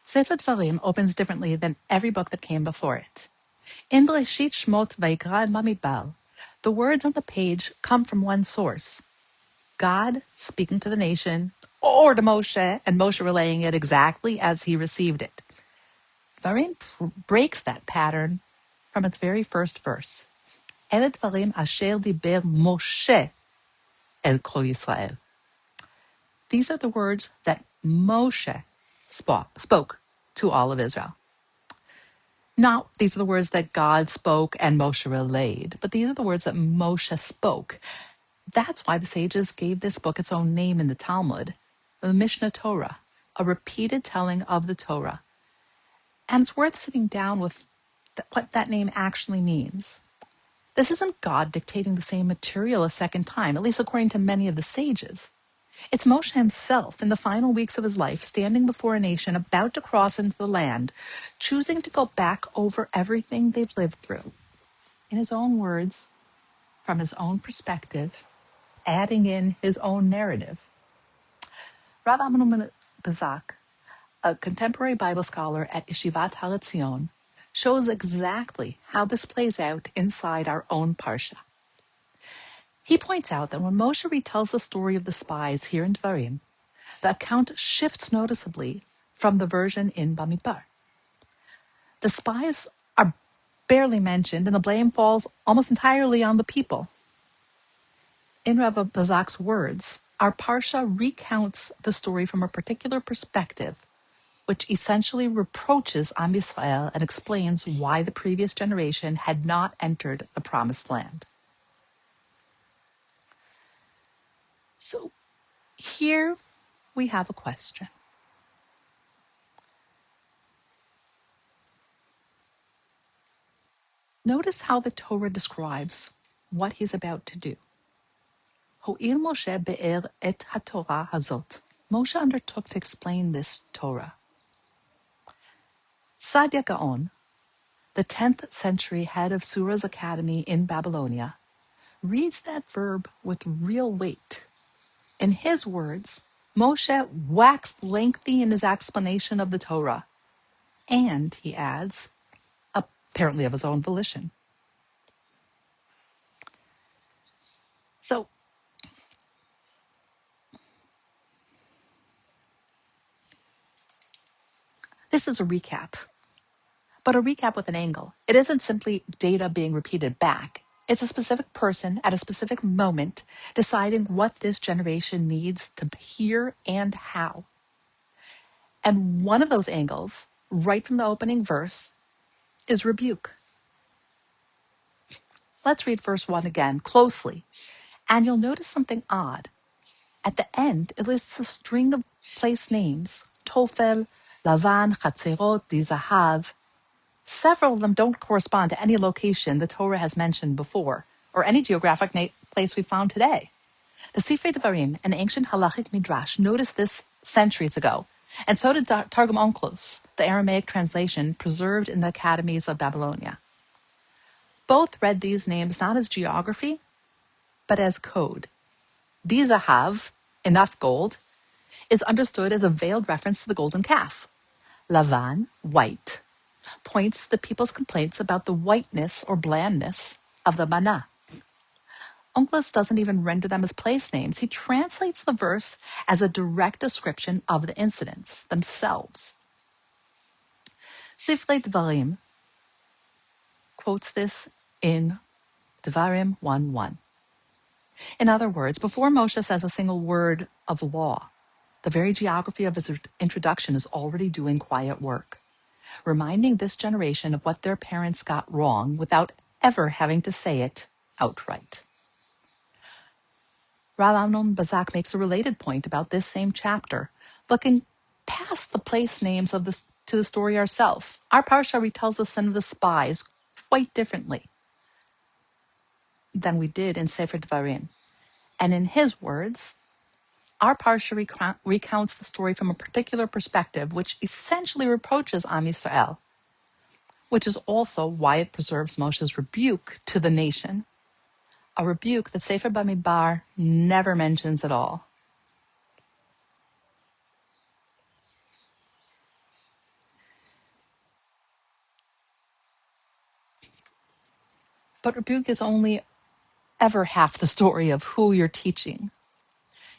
Sefer Devarim opens differently than every book that came before it. In Bereshit, Shmot, Vayikra, and Bamidbar, the words on the page come from one source, God speaking to the nation, or to Moshe, and Moshe relaying it exactly as he received it. Devarim breaks that pattern from its very first verse. Ele Devarim asher diber Moshe el Kol Yisrael. These are the words that Moshe spoke to all of Israel. Not these are the words that God spoke and Moshe relayed, but these are the words that Moshe spoke. That's why the sages gave this book its own name in the Talmud, the Mishnah Torah, a repeated telling of the Torah. And it's worth sitting down with what that name actually means. This isn't God dictating the same material a second time, at least according to many of the sages. It's Moshe himself, in the final weeks of his life, standing before a nation about to cross into the land, choosing to go back over everything they've lived through. In his own words, from his own perspective, adding in his own narrative. Rav Amnon Bazak, a contemporary Bible scholar at Yeshivat HaLetzion, shows exactly how this plays out inside our own Parsha. He points out that when Moshe retells the story of the spies here in Devarim, the account shifts noticeably from the version in Bamidbar. The spies are barely mentioned, and the blame falls almost entirely on the people. In Rav Bazak's words, our Parsha recounts the story from a particular perspective, which essentially reproaches Am Yisrael and explains why the previous generation had not entered the Promised Land. So here we have a question. Notice how the Torah describes what he's about to do. Ho'il Moshe be'er et haTorah hazot. Moshe undertook to explain this Torah. Sadia Gaon, the 10th century head of Sura's Academy in Babylonia, reads that verb with real weight. In his words, Moshe waxed lengthy in his explanation of the Torah, and, he adds, apparently of his own volition. So, this is a recap, but a recap with an angle. It isn't simply data being repeated back. It's a specific person at a specific moment deciding what this generation needs to hear and how. And one of those angles, right from the opening verse, is rebuke. Let's read verse 1 again closely, and you'll notice something odd. At the end, it lists a string of place names, Tofel, Lavan, Chatzerot, Dizahav. Several of them don't correspond to any location the Torah has mentioned before, or any geographic place we found today. The Sifrei Devarim, an ancient halachic midrash, noticed this centuries ago, and so did Targum Onkelos, the Aramaic translation preserved in the academies of Babylonia. Both read these names not as geography, but as code. Dizahav, enough gold, is understood as a veiled reference to the golden calf. Lavan, white, points to the people's complaints about the whiteness or blandness of the manna. Onkelos doesn't even render them as place names. He translates the verse as a direct description of the incidents themselves. Sifrei Devarim quotes this in Devarim 1:1. In other words, before Moshe says a single word of law, the very geography of his introduction is already doing quiet work, reminding this generation of what their parents got wrong without ever having to say it outright. Rav Amnon Bazak makes a related point about this same chapter, looking past the place names to the story ourselves. Our parsha retells the sin of the spies quite differently than we did in Sefer Devarim. And in his words, our parsha recounts the story from a particular perspective, which essentially reproaches Am Yisrael, which is also why it preserves Moshe's rebuke to the nation, a rebuke that Sefer Bamidbar never mentions at all. But rebuke is only ever half the story of who you're teaching.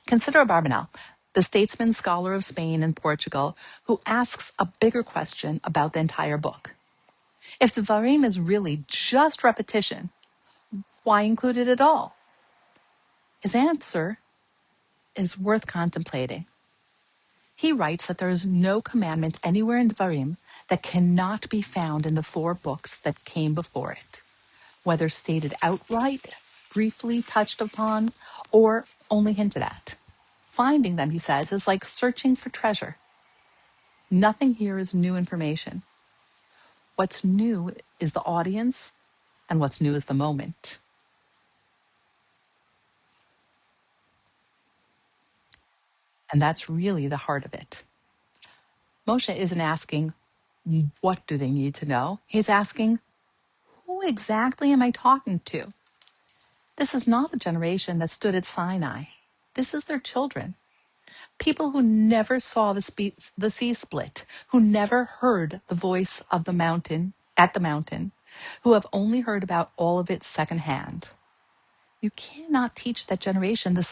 Consider Abarbanel, the statesman scholar of Spain and Portugal, who asks a bigger question about the entire book. If Devarim is really just repetition, why include it at all? His answer is worth contemplating. He writes that there is no commandment anywhere in Devarim that cannot be found in the 4 books that came before it, whether stated outright, briefly touched upon, or only hinted at. Finding them, he says, is like searching for treasure. Nothing here is new information. What's new is the audience, and what's new is the moment. And that's really the heart of it. Moshe isn't asking, what do they need to know? He's asking, who exactly am I talking to? This is not the generation that stood at Sinai. This is their children. People who never saw the sea split, who never heard the voice of the mountain at the mountain, who have only heard about all of it secondhand. You cannot teach that generation the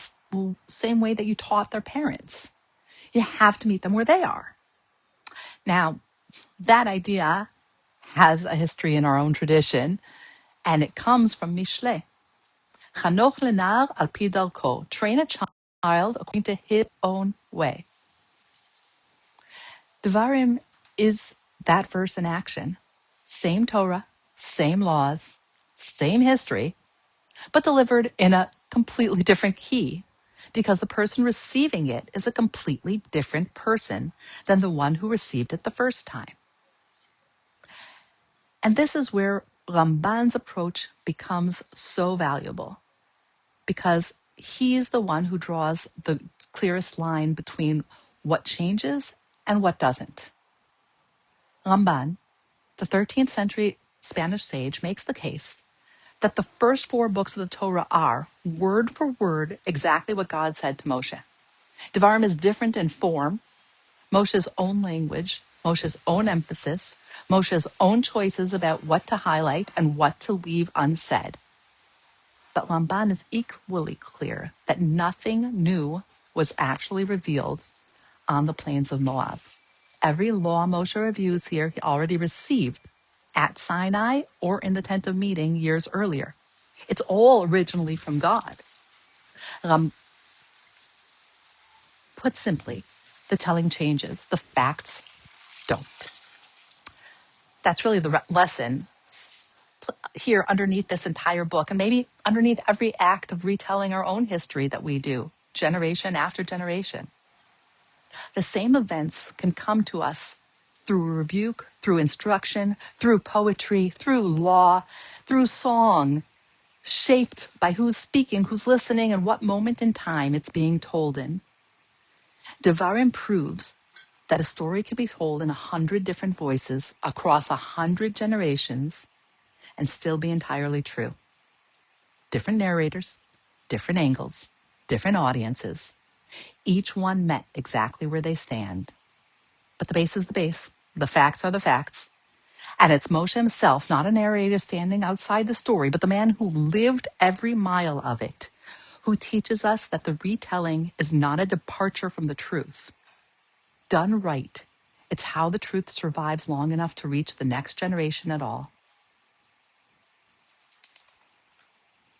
same way that you taught their parents. You have to meet them where they are. Now, that idea has a history in our own tradition, and it comes from Mishle. Chanoch lenar al pi darko. Train a child according to his own way. Devarim is that verse in action. Same Torah, same laws, same history, but delivered in a completely different key, because the person receiving it is a completely different person than the one who received it the first time. And this is where Ramban's approach becomes so valuable, because he's the one who draws the clearest line between what changes and what doesn't. Ramban, the 13th century Spanish sage, makes the case that the first 4 books of the Torah are, word for word, exactly what God said to Moshe. Devarim is different in form, Moshe's own language, Moshe's own emphasis, Moshe's own choices about what to highlight and what to leave unsaid. But Ramban is equally clear that nothing new was actually revealed on the plains of Moab. Every law Moshe reviews here he already received at Sinai or in the tent of meeting years earlier. It's all originally from God. Put simply, the telling changes, the facts don't. That's really the lesson here underneath this entire book, and maybe underneath every act of retelling our own history that we do, generation after generation. The same events can come to us through rebuke, through instruction, through poetry, through law, through song, shaped by who's speaking, who's listening, and what moment in time it's being told in. Devarim proves that a story can be told in 100 different voices across 100 generations and still be entirely true. Different narrators, different angles, different audiences. Each one met exactly where they stand. But the base is the base. The facts are the facts. And it's Moshe himself, not a narrator standing outside the story, but the man who lived every mile of it, who teaches us that the retelling is not a departure from the truth. Done right, it's how the truth survives long enough to reach the next generation at all.